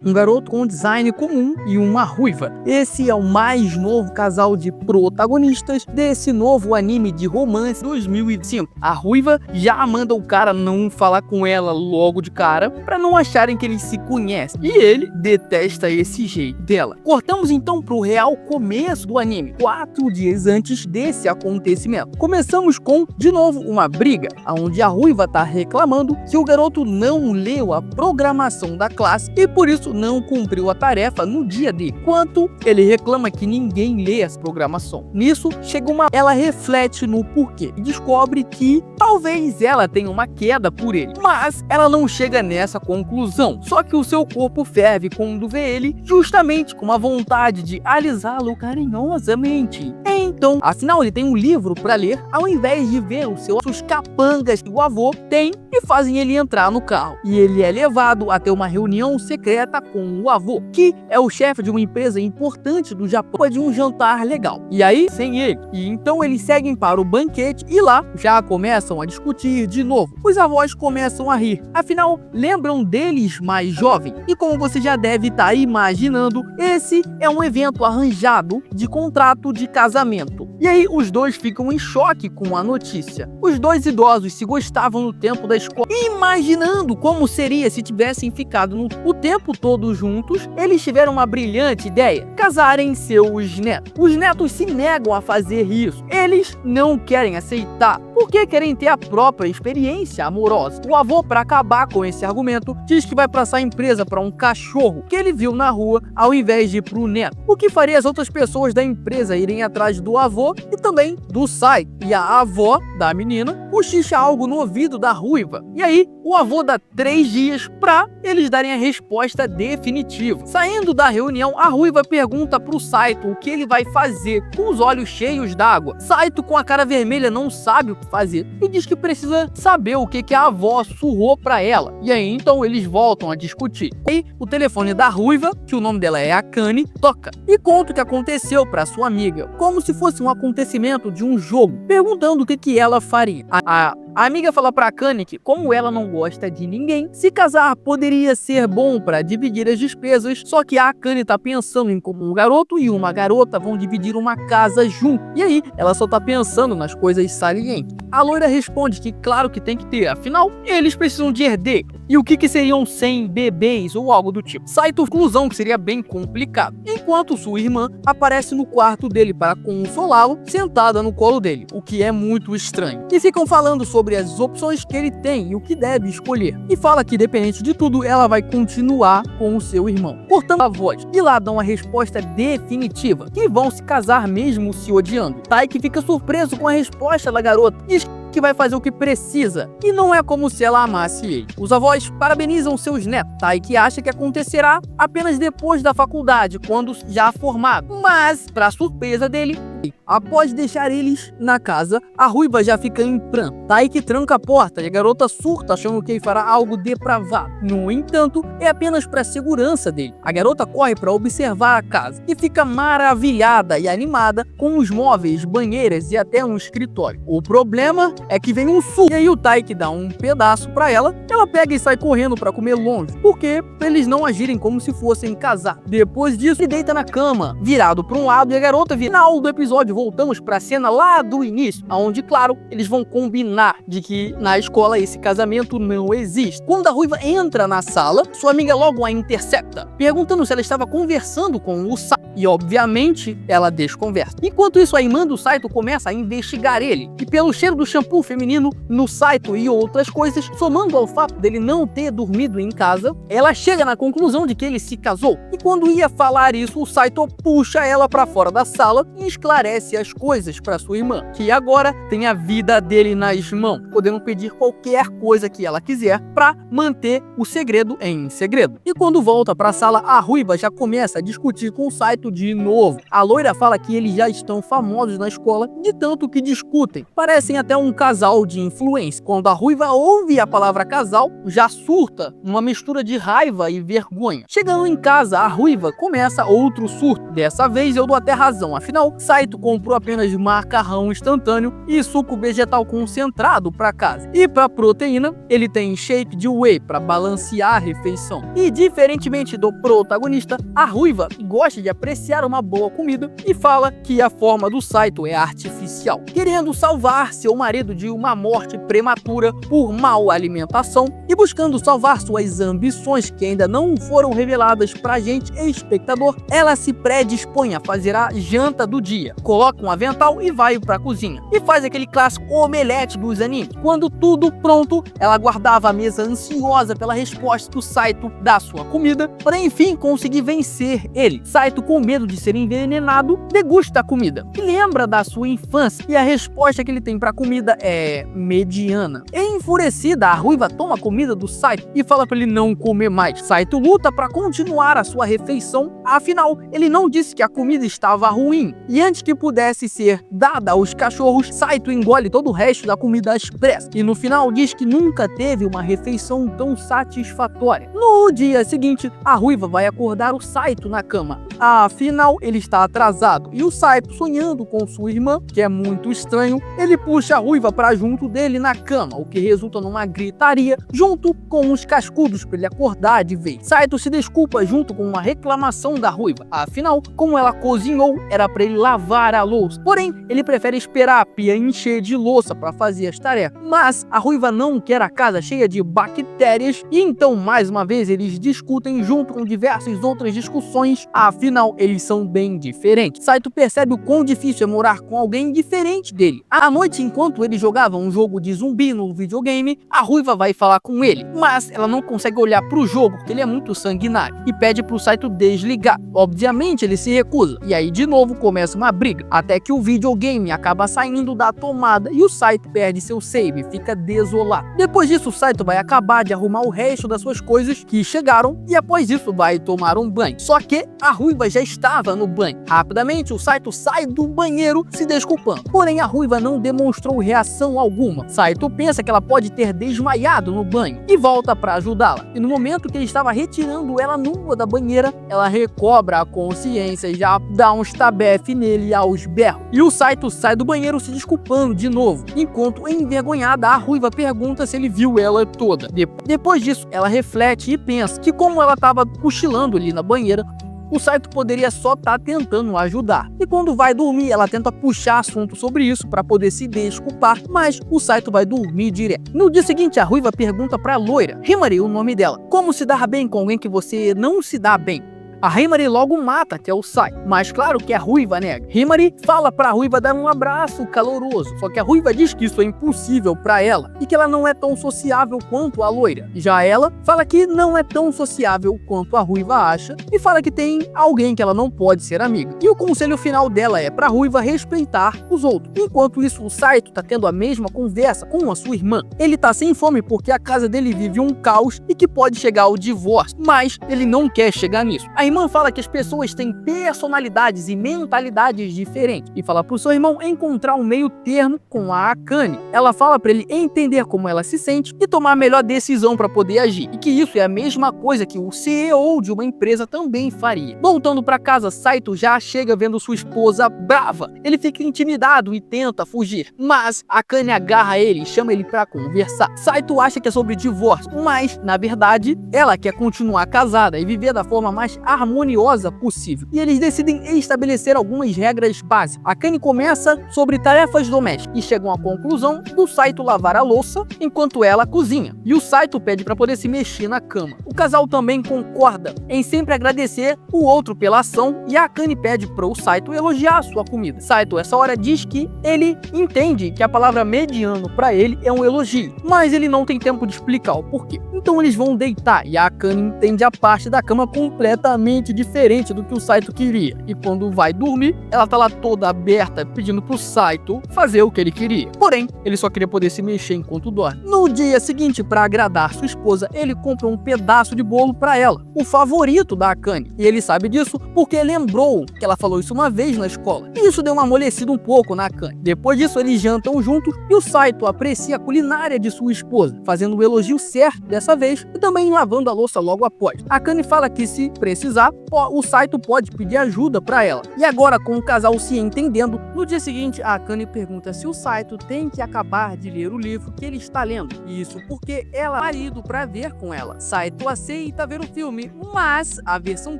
um garoto com design comum e uma ruiva. Esse é o mais novo casal de protagonistas desse novo anime de romance 2005. A ruiva já manda o cara não falar com ela logo de cara, pra não acharem que eles se conhecem. E ele detesta esse jeito dela. Cortamos então pro real começo do anime, 4 dias antes desse acontecimento. Começamos com, de novo, uma briga, onde a ruiva tá reclamando que o garoto não leu a programação da classe e por isso não cumpriu a tarefa no dia dele. Enquanto ele reclama que ninguém lê essa programação. Nisso, chega ela reflete no porquê e descobre que talvez ela tenha uma queda por ele. Mas ela não chega nessa conclusão, só que o seu corpo ferve quando vê ele, justamente com uma vontade de alisá-lo carinhosamente. Então, afinal, ele tem um livro para ler, ao invés de ver os seus capangas que o avô tem e fazem ele entrar no carro. E ele é levado até uma reunião secreta com o avô, que é o chefe de uma empresa importante do Japão, de um jantar legal. E aí, sem ele. E então eles seguem para o banquete e lá já começam a discutir de novo. Os avós começam a rir, afinal, lembram deles mais jovem. E como você já deve estar imaginando, esse é um evento arranjado de contrato de casamento. E aí os dois ficam em choque com a notícia. Os dois idosos se gostavam no tempo da escola, imaginando como seria se tivessem ficado o tempo todo juntos. Eles tiveram uma brilhante ideia: casarem seus netos. Os netos se negam a fazer isso. Eles não querem aceitar, porque querem ter a própria experiência amorosa. O avô, para acabar com esse argumento, diz que vai passar a empresa para um cachorro que ele viu na rua, ao invés de ir pro neto. O que faria as outras pessoas da empresa irem atrás do avô e também do Saito. E a avó da menina cochicha algo no ouvido da ruiva. E aí, o avô dá 3 dias para eles darem a resposta definitiva. Saindo da reunião, a ruiva pergunta pro Saito o que ele vai fazer, com os olhos cheios d'água. Saito, com a cara vermelha, não sabe o que fazer e diz que precisa saber o que a avó surrou pra ela. E aí, então, eles voltam a discutir. E o telefone da ruiva, que o nome dela é Akane, toca e conta o que aconteceu pra sua amiga, como se fosse um acontecimento de um jogo, perguntando o que ela faria. A amiga fala pra Akane que, como ela não gosta de ninguém, se casar poderia ser bom pra dividir as despesas, só que a Akane tá pensando em como um garoto e uma garota vão dividir uma casa junto. E aí, ela só tá pensando nas coisas salientes. A loira responde que claro que tem que ter, afinal, eles precisam de herdeiro. E o que seriam 100 bebês ou algo do tipo? Saito conclusão que seria bem complicado. Enquanto sua irmã aparece no quarto dele para consolá-lo, sentada no colo dele, o que é muito estranho. E ficam falando sobre as opções que ele tem e o que deve escolher. E fala que, dependente de tudo, ela vai continuar com o seu irmão. Cortando a voz, e lá dão a resposta definitiva, que vão se casar mesmo se odiando. Taiki fica surpreso com a resposta da garota. Diz que vai fazer o que precisa, e não é como se ela amasse ele. Os avós parabenizam seus netos, Taiki acha que acontecerá apenas depois da faculdade, quando já formado. Mas, para surpresa dele, após deixar eles na casa, a ruiva já fica em pranto. Taiki tranca a porta e a garota surta, achando que ele fará algo depravado. No entanto, é apenas para a segurança dele. A garota corre para observar a casa e fica maravilhada e animada com os móveis, banheiras e até um escritório. O problema é que vem um surto, e aí o Taiki dá um pedaço para ela pega e sai correndo para comer longe, porque pra eles não agirem como se fossem casar. Depois disso, ele deita na cama, virado para um lado, e a garota vira. Final do episódio, voltamos para a cena lá do início, onde, claro, eles vão combinar de que na escola esse casamento não existe. Quando a ruiva entra na sala, sua amiga logo a intercepta, perguntando se ela estava conversando com o Saito. E, obviamente, ela desconversa. Enquanto isso, a irmã do Saito começa a investigar ele. E pelo cheiro do shampoo feminino no Saito e outras coisas, somando ao fato dele não ter dormido em casa, ela chega na conclusão de que ele se casou. E quando ia falar isso, o Saito puxa ela para fora da sala e esclarece as coisas para sua irmã, que agora tem a vida dele nas mãos, podendo pedir qualquer coisa que ela quiser para manter o segredo em segredo. E quando volta para a sala, a ruiva já começa a discutir com o Saito de novo. A loira fala que eles já estão famosos na escola de tanto que discutem. Parecem até um casal de influência. Quando a ruiva ouve a palavra casal, já surta uma mistura de raiva e vergonha. Chegando em casa, a ruiva começa outro surto. Dessa vez eu dou até razão, afinal, Saito com comprou apenas macarrão instantâneo e suco vegetal concentrado para casa. E para proteína, ele tem shake de whey para balancear a refeição. E diferentemente do protagonista, a ruiva gosta de apreciar uma boa comida e fala que a forma do Saito é artificial, querendo salvar seu marido de uma morte prematura por mal alimentação e buscando salvar suas ambições que ainda não foram reveladas pra gente, espectador. Ela se predispõe a fazer a janta do dia, coloca um avental e vai pra cozinha e faz aquele clássico omelete dos animes. Quando tudo pronto, ela guardava a mesa ansiosa pela resposta do Saito da sua comida, para enfim conseguir vencer ele. Saito, com medo de ser envenenado, degusta a comida e lembra da sua infância, e a resposta que ele tem pra comida é mediana. Enfurecida, a ruiva toma a comida do Saito e fala para ele não comer mais. Saito luta para continuar a sua refeição, afinal, ele não disse que a comida estava ruim. E antes que pudesse ser dada aos cachorros, Saito engole todo o resto da comida às pressas. E no final diz que nunca teve uma refeição tão satisfatória. No dia seguinte, a ruiva vai acordar o Saito na cama. Afinal, ele está atrasado. E o Saito, sonhando com sua irmã, que é muito estranho, ele puxa a ruiva para junto dele na cama, o que resulta numa gritaria junto com os cascudos para ele acordar de vez. Saito se desculpa junto com uma reclamação da ruiva. Afinal, como ela cozinhou, era para ele lavar a louça. Porém, ele prefere esperar a pia encher de louça para fazer as tarefas. Mas a ruiva não quer a casa cheia de bactérias e então, mais uma vez, eles discutem junto com diversas outras discussões. Afinal, eles são bem diferentes. Saito percebe o quão difícil é morar com alguém diferente dele. À noite, enquanto ele jogava um jogo de zumbi no videogame, a ruiva vai falar com ele, mas ela não consegue olhar pro jogo porque ele é muito sanguinário e pede pro Saito desligar. Obviamente ele se recusa, e aí de novo começa uma briga, até que o videogame acaba saindo da tomada e o Saito perde seu save e fica desolado. Depois disso, o Saito vai acabar de arrumar o resto das suas coisas que chegaram e após isso vai tomar um banho. Só que a ruiva já estava no banho. Rapidamente o Saito sai do banheiro se desculpando, porém a ruiva não demonstrou reação alguma. Saito pensa que ela pode ter desmaiado no banho e volta para ajudá-la. E no momento que ele estava retirando ela nua da banheira, ela recobra a consciência e já dá um estabefe nele aos berros. E o Saito sai do banheiro se desculpando de novo, enquanto envergonhada a ruiva pergunta se ele viu ela toda. Depois disso, ela reflete e pensa que como ela estava cochilando ali na banheira, o Saito poderia só estar tentando ajudar. E quando vai dormir, ela tenta puxar assunto sobre isso para poder se desculpar, mas o Saito vai dormir direto. No dia seguinte, a ruiva pergunta para a loira, Himari, o nome dela, como se dar bem com alguém que você não se dá bem. A Himari logo mata até o Saito, mas claro que a ruiva nega. Himari fala pra ruiva dar um abraço caloroso, só que a ruiva diz que isso é impossível pra ela e que ela não é tão sociável quanto a loira. Já ela fala que não é tão sociável quanto a ruiva acha e fala que tem alguém que ela não pode ser amiga. E o conselho final dela é pra ruiva respeitar os outros. Enquanto isso, o Saito tá tendo a mesma conversa com a sua irmã. Ele tá sem fome porque a casa dele vive um caos e que pode chegar ao divórcio, mas ele não quer chegar nisso. A irmã fala que as pessoas têm personalidades e mentalidades diferentes e fala pro seu irmão encontrar um meio termo com a Akane. Ela fala para ele entender como ela se sente e tomar a melhor decisão para poder agir, e que isso é a mesma coisa que o CEO de uma empresa também faria. Voltando para casa, Saito já chega vendo sua esposa brava. Ele fica intimidado e tenta fugir, mas Akane agarra ele e chama ele para conversar. Saito acha que é sobre divórcio, mas na verdade ela quer continuar casada e viver da forma mais harmoniosa possível. E eles decidem estabelecer algumas regras básicas. Akane começa sobre tarefas domésticas e chegam à conclusão do Saito lavar a louça enquanto ela cozinha. E o Saito pede para poder se mexer na cama. O casal também concorda em sempre agradecer o outro pela ação e a Akane pede para o Saito elogiar a sua comida. Saito, essa hora, diz que ele entende que a palavra mediano para ele é um elogio, mas ele não tem tempo de explicar o porquê. Então eles vão deitar e a Akane entende a parte da cama completamente diferente do que o Saito queria. E quando vai dormir, ela tá lá toda aberta pedindo pro Saito fazer o que ele queria. Porém, ele só queria poder se mexer enquanto dorme. No dia seguinte, para agradar sua esposa, ele compra um pedaço de bolo para ela, o favorito da Akane. E ele sabe disso porque lembrou que ela falou isso uma vez na escola. E isso deu uma amolecida um pouco na Akane. Depois disso, eles jantam juntos e o Saito aprecia a culinária de sua esposa, fazendo o elogio certo dessa vez e também lavando a louça logo após. A Akane fala que se precisar precisar, o Saito pode pedir ajuda para ela. E agora, com o casal se entendendo, no dia seguinte a Akane pergunta se o Saito tem que acabar de ler o livro que ele está lendo. Isso porque ela é marido para ver com ela. Saito aceita ver o filme, mas a versão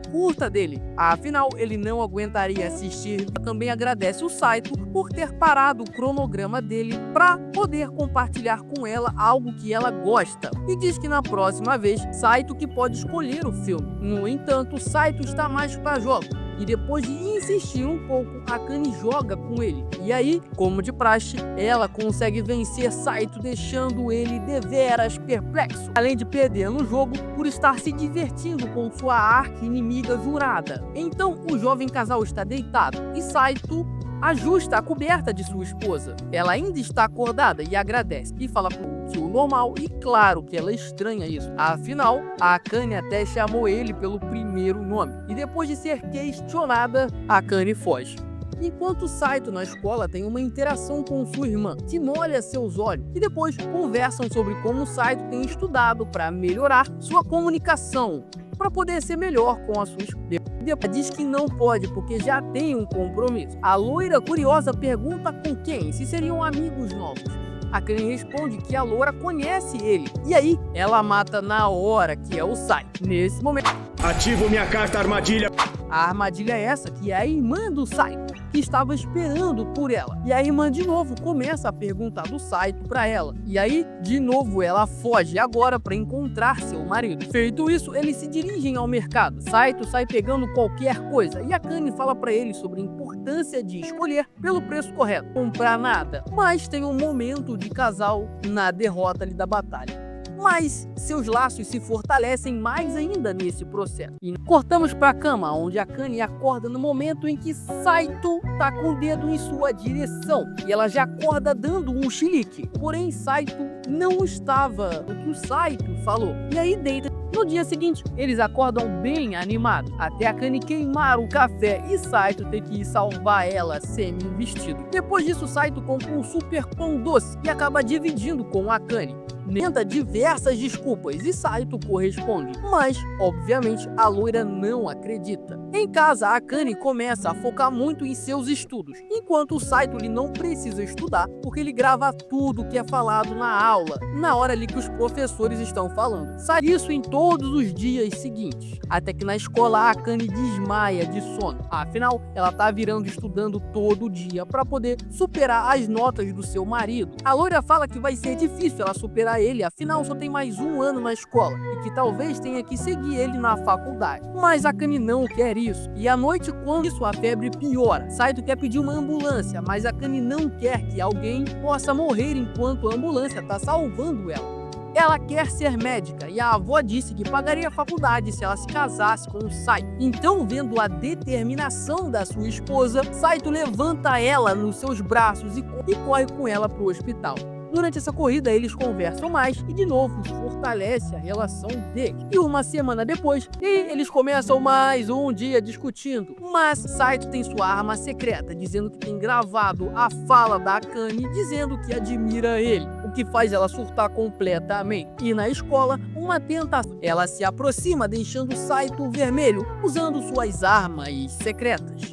curta dele. Afinal, ele não aguentaria assistir. Também agradece o Saito por ter parado o cronograma dele para poder compartilhar com ela algo que ela gosta. E diz que na próxima vez, Saito que pode escolher o filme. No entanto, Saito está mais para jogos. E depois de insistir um pouco, Akane joga com ele. E aí, como de praxe, ela consegue vencer Saito, deixando ele deveras perplexo. Além de perder no jogo por estar se divertindo com sua arqui-inimiga jurada. Então, o jovem casal está deitado e Saito ajusta a coberta de sua esposa. Ela ainda está acordada e agradece. E fala que o normal, e claro que ela estranha isso. Afinal, a Akane até chamou ele pelo primeiro nome. E depois de ser questionada, a Akane foge. Enquanto Saito na escola tem uma interação com sua irmã, que molha seus olhos, e depois conversam sobre como Saito tem estudado para melhorar sua comunicação, para poder ser melhor com a sua esposa. Diz que não pode porque já tem um compromisso. A loira curiosa pergunta com quem, se seriam amigos novos. A Akane responde que a loura conhece ele. E aí, ela mata na hora, que é o Saito. Nesse momento, ativo minha carta armadilha. A armadilha é essa, que é a irmã do Saito, que estava esperando por ela. E a irmã de novo começa a perguntar do Saito pra ela. E aí, de novo, ela foge agora para encontrar seu marido. Feito isso, eles se dirigem ao mercado. Saito sai pegando qualquer coisa e a Akane fala pra ele sobre a importância de escolher pelo preço correto. Comprar nada, mas tem um momento de casal na derrota ali da batalha. Mas seus laços se fortalecem mais ainda nesse processo. E cortamos para a cama, onde a Akane acorda no momento em que Saito tá com o dedo em sua direção. E ela já acorda dando um chilique. Porém, Saito não estava o que o Saito falou. E aí deita. No dia seguinte, eles acordam bem animados, até a Akane queimar o café e Saito ter que ir salvar ela semi-vestido. Depois disso, Saito compra um super pão doce e acaba dividindo com a Akane. Tenta diversas desculpas e Saito corresponde, mas, obviamente, a loira não acredita. Em casa, a Akane começa a focar muito em seus estudos, enquanto o Saito ele não precisa estudar porque ele grava tudo que é falado na aula, na hora ali que os professores estão falando. Sai isso em todos os dias seguintes, até que na escola a Akane desmaia de sono. Afinal, ela tá virando estudando todo dia para poder superar as notas do seu marido. A loira fala que vai ser difícil ela superar ele, afinal só tem mais um ano na escola e que talvez tenha que seguir ele na faculdade. Mas a Akane não quer isso, e à noite, quando sua febre piora, Saito quer pedir uma ambulância, mas a Akane não quer que alguém possa morrer enquanto a ambulância está salvando ela. Ela quer ser médica e a avó disse que pagaria a faculdade se ela se casasse com o Saito. Então, vendo a determinação da sua esposa, Saito levanta ela nos seus braços e corre com ela para o hospital. Durante essa corrida, eles conversam mais e, de novo, fortalece a relação deles. E uma semana depois, eles começam mais um dia discutindo. Mas Saito tem sua arma secreta, dizendo que tem gravado a fala da Akane, dizendo que admira ele, o que faz ela surtar completamente. E na escola, uma tentação. Ela se aproxima, deixando Saito vermelho, usando suas armas secretas.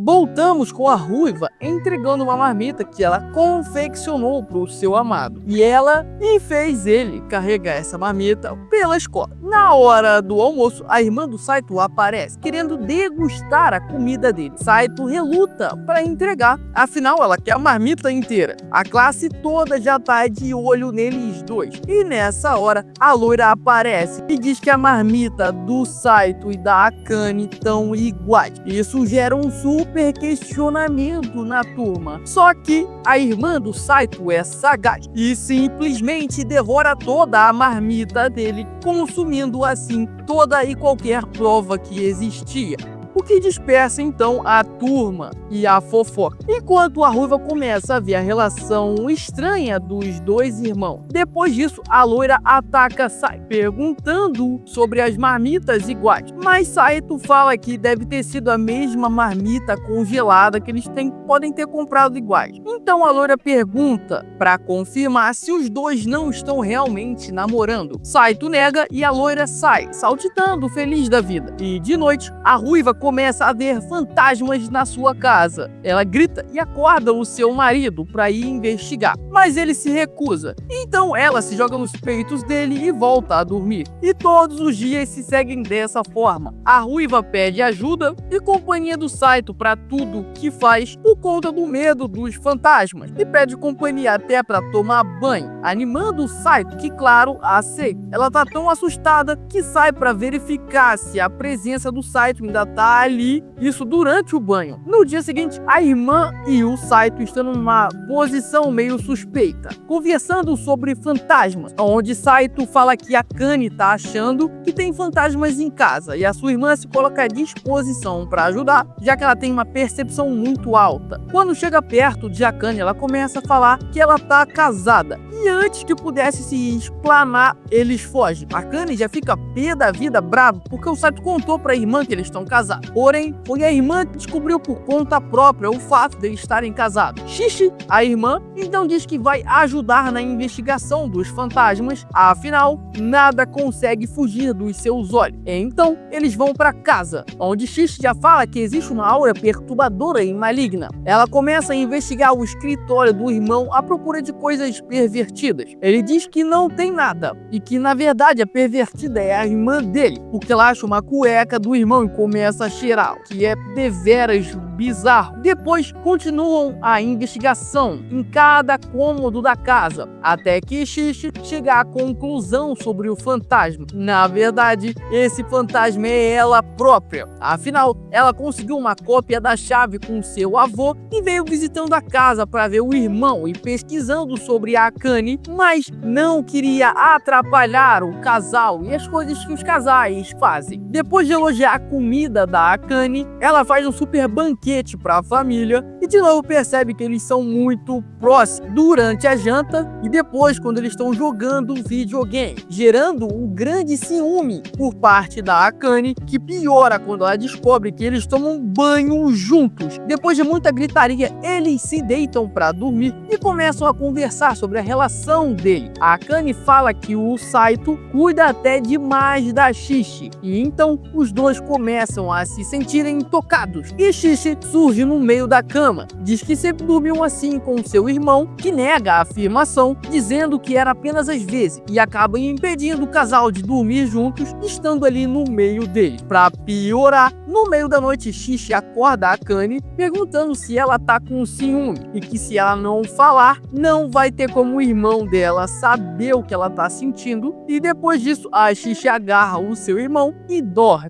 Voltamos com a ruiva entregando uma marmita que ela confeccionou para o seu amado. E ela fez ele carregar essa marmita pela escola. Na hora do almoço, a irmã do Saito aparece, querendo degustar a comida dele. Saito reluta para entregar, afinal ela quer a marmita inteira. A classe toda já tá de olho neles dois. E nessa hora, a loira aparece e diz que a marmita do Saito e da Akane estão iguais. Isso gera um super questionamento na turma. Só que a irmã do Saito é sagaz e simplesmente devora toda a marmita dele, consumindo assim toda e qualquer prova que existia. o que dispersa então a turma e a fofoca. Enquanto a ruiva começa a ver a relação estranha dos dois irmãos. Depois disso, a loira ataca Saito, perguntando sobre as marmitas iguais. Mas Saito fala que deve ter sido a mesma marmita congelada que eles podem ter comprado iguais. Então a loira pergunta para confirmar se os dois não estão realmente namorando. Saito nega e a loira sai, saltitando, feliz da vida. E de noite, a ruiva começa a ver fantasmas na sua casa. Ela grita e acorda o seu marido para ir investigar, mas ele se recusa. Então ela se joga nos peitos dele e volta a dormir. E todos os dias se seguem dessa forma. A ruiva pede ajuda e companhia do Saito para tudo que faz por conta do medo dos fantasmas e pede companhia até para tomar banho, animando o Saito, que claro, aceita. Ela tá tão assustada que sai para verificar se a presença do Saito ainda tá ali, isso durante o banho. No dia seguinte, a irmã e o Saito estão numa posição meio suspeita, conversando sobre fantasmas, onde Saito fala que a Akane tá achando que tem fantasmas em casa e a sua irmã se coloca à disposição para ajudar, já que ela tem uma percepção muito alta. Quando chega perto de Akane, ela começa a falar que ela tá casada e antes que pudesse se explanar, eles fogem. Akane já fica pé da vida, bravo, porque o Saito contou para a irmã que eles estão casados. Porém, foi a irmã que descobriu por conta própria o fato de eles estarem casados. Shishi, a irmã, então diz que vai ajudar na investigação dos fantasmas, afinal, nada consegue fugir dos seus olhos. Então, eles vão para casa, onde Shishi já fala que existe uma aura perturbadora e maligna. Ela começa a investigar o escritório do irmão à procura de coisas pervertidas. Ele diz que não tem nada e que na verdade a pervertida é a irmã dele, porque ela acha uma cueca do irmão e começa a cheirar, que é deveras bizarro. Depois continuam a investigação em cada cômodo da casa, até que Shishi chega à conclusão sobre o fantasma. Na verdade, esse fantasma é ela própria. Afinal, ela conseguiu uma cópia da chave com seu avô e veio visitando a casa para ver o irmão e pesquisando sobre a Akane, mas não queria atrapalhar o casal e as coisas que os casais fazem. Depois de elogiar a comida da Akane, ela faz um super banquete para a família e de novo percebe que eles são muito próximos durante a janta e depois quando eles estão jogando videogame, gerando um grande ciúme por parte da Akane, que piora quando ela descobre que eles tomam banho juntos. Depois de muita gritaria, eles se deitam para dormir e começam a conversar sobre a relação dele. A Akane fala que o Saito cuida até demais da Shishi e então os dois começam a se sentirem tocados e Shishi surge no meio da cama. Diz que sempre dormiu assim com seu irmão, que nega a afirmação, dizendo que era apenas às vezes, e acaba impedindo o casal de dormir juntos, estando ali no meio deles. Pra piorar, no meio da noite, Shishi acorda a Akane, perguntando se ela tá com ciúme, e que se ela não falar, não vai ter como o irmão dela saber o que ela tá sentindo, e depois disso, a Shishi agarra o seu irmão e dorme.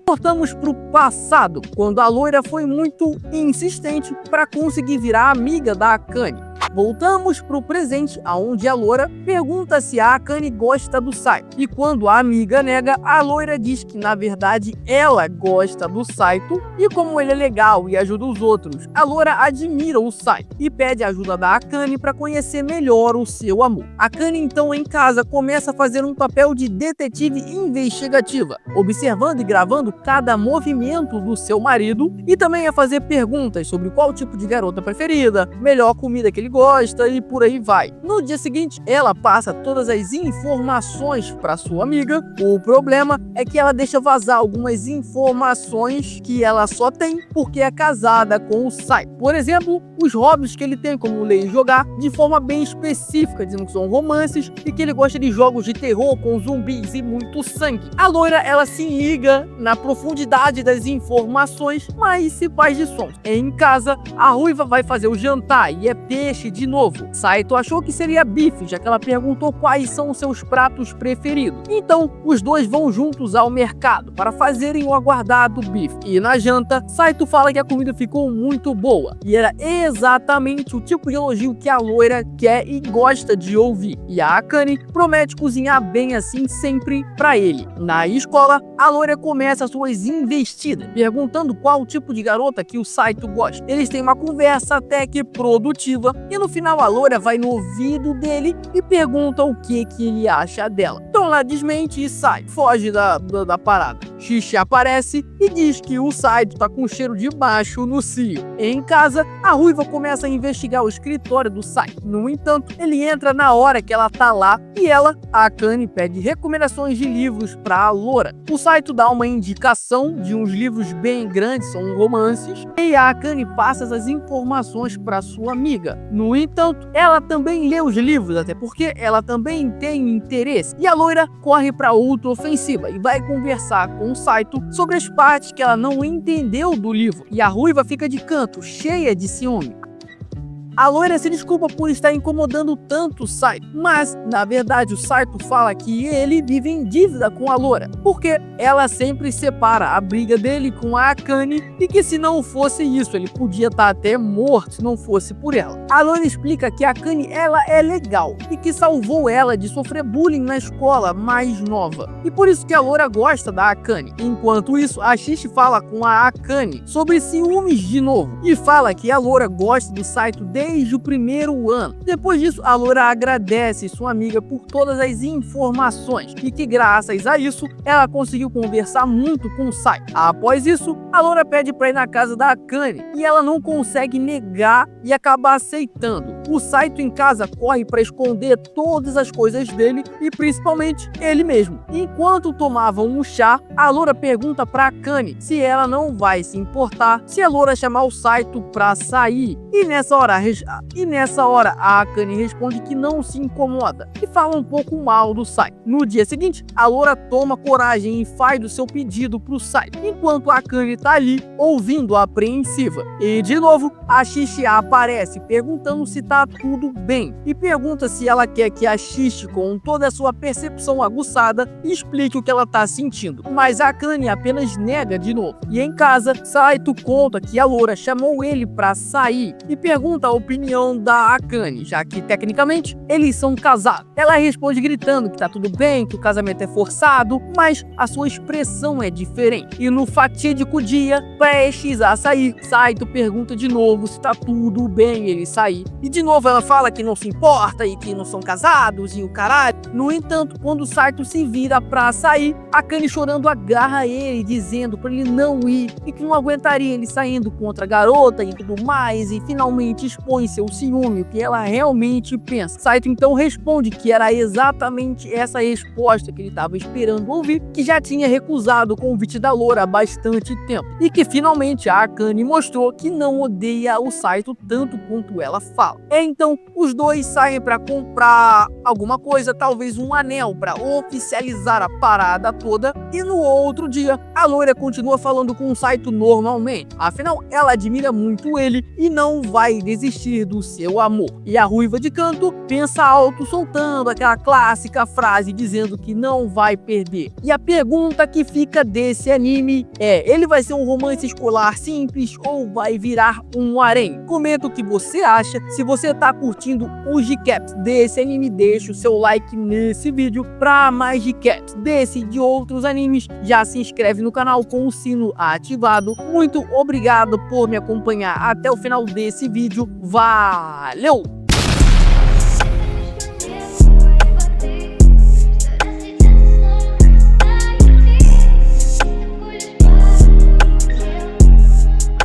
Voltamos pro passado, quando a loira foi muito insistente para conseguir virar amiga da Akane. Voltamos pro presente, aonde a loira pergunta se a Akane gosta do Saito. E quando a amiga nega, a loira diz que na verdade ela gosta do Saito e como ele é legal e ajuda os outros, a loira admira o Saito e pede ajuda da Akane para conhecer melhor o seu amor. A Akane então em casa começa a fazer um papel de detetive investigativa, observando e gravando cada movimento do seu marido e também a fazer perguntas sobre qual tipo de garota preferida, melhor comida que ele gosta e por aí vai. No dia seguinte, ela passa todas as informações para sua amiga. O problema é que ela deixa vazar algumas informações que ela só tem porque é casada com o Saito. Por exemplo, os hobbies que ele tem, como ler e jogar, de forma bem específica, dizendo que são romances e que ele gosta de jogos de terror com zumbis e muito sangue. A loira, ela se liga na profundidade das informações, mas se faz de som. Em casa, a ruiva vai fazer o jantar e é peixe de novo. Saito achou que seria bife, já que ela perguntou quais são seus pratos preferidos. Então, os dois vão juntos ao mercado para fazerem o aguardado bife. E na janta, Saito fala que a comida ficou muito boa. E era exatamente o tipo de elogio que a loira quer e gosta de ouvir. E a Akane promete cozinhar bem assim sempre pra ele. Na escola, a loira começa suas investidas, perguntando qual tipo de garota que o Saito gosta. Eles têm uma conversa até que produtiva e no final a loira vai no ouvido dele e pergunta o que ele acha dela. Então ela desmente e sai, foge da parada. Xixi aparece e diz que o Saito tá com cheiro de macho no cio. Em casa, a ruiva começa a investigar o escritório do Saito. No entanto, ele entra na hora que ela tá lá e ela, a Akane, pede recomendações de livros pra loura. O Saito dá uma indicação de uns livros bem grandes, são romances, e a Akane passa essas informações para sua amiga. No entanto, ela também lê os livros, até porque ela também tem interesse. E a loira corre para outra ofensiva e vai conversar com o Saito sobre as partes que ela não entendeu do livro. E a ruiva fica de canto, cheia de ciúme. A loira se desculpa por estar incomodando tanto o Saito, mas, na verdade, o Saito fala que ele vive em dívida com a loira, porque ela sempre separa a briga dele com a Akane e que se não fosse isso, ele podia estar até morto se não fosse por ela. A loira explica que a Akane, ela é legal e que salvou ela de sofrer bullying na escola mais nova, e por isso que a loira gosta da Akane. Enquanto isso, a Xixi fala com a Akane sobre ciúmes de novo e fala que a loira gosta do Saito desde o primeiro ano. Depois disso, a loira agradece sua amiga por todas as informações e que graças a isso, ela conseguiu conversar muito com o Saito. Após isso, a loira pede pra ir na casa da Akane e ela não consegue negar e acaba aceitando. O Saito em casa corre para esconder todas as coisas dele e principalmente ele mesmo. Enquanto tomavam um chá, a loira pergunta pra Akane se ela não vai se importar se a loira chamar o Saito pra sair. E nessa hora a Akane responde que não se incomoda e fala um pouco mal do Saito. No dia seguinte, a loira toma coragem e faz o seu pedido pro Saito, enquanto a Akane tá ali ouvindo apreensiva. E de novo, a Xixi aparece perguntando se tá tudo bem e pergunta se ela quer que a Xixi, com toda a sua percepção aguçada, explique o que ela tá sentindo. Mas a Akane apenas nega de novo. E em casa, Saito conta que a loira chamou ele pra sair e pergunta a opinião da Akane, já que tecnicamente eles são casados. Ela responde gritando que tá tudo bem, que o casamento é forçado, mas a sua expressão é diferente. E no fatídico dia, prestes a sair, Saito pergunta de novo se tá tudo bem ele sair. E de novo ela fala que não se importa e que não são casados e o caralho. No entanto, quando o Saito se vira pra sair, Akane chorando agarra ele, dizendo pra ele não ir e que não aguentaria ele saindo com outra garota e tudo mais, e finalmente expõe seu ciúme, o que ela realmente pensa. Saito então responde que era exatamente essa resposta que ele estava esperando ouvir, que já tinha recusado o convite da loura há bastante tempo, e que finalmente a Akane mostrou que não odeia o Saito tanto quanto ela fala. Então os dois saem para comprar alguma coisa, talvez um anel para oficializar a parada toda, e no outro dia a loira continua falando com o Saito normalmente, afinal ela admira muito ele e não vai desistir do seu amor. E a ruiva de canto pensa alto, soltando aquela clássica frase dizendo que não vai perder. E a pergunta que fica desse anime é: ele vai ser um romance escolar simples ou vai virar um harém? Comenta o que você acha. Se você tá curtindo os recaps desse anime, deixa o seu like nesse vídeo. Para mais recaps desse e de outros animes, já se inscreve no canal com o sino ativado. Muito obrigado por me acompanhar até o final desse vídeo. Valeu!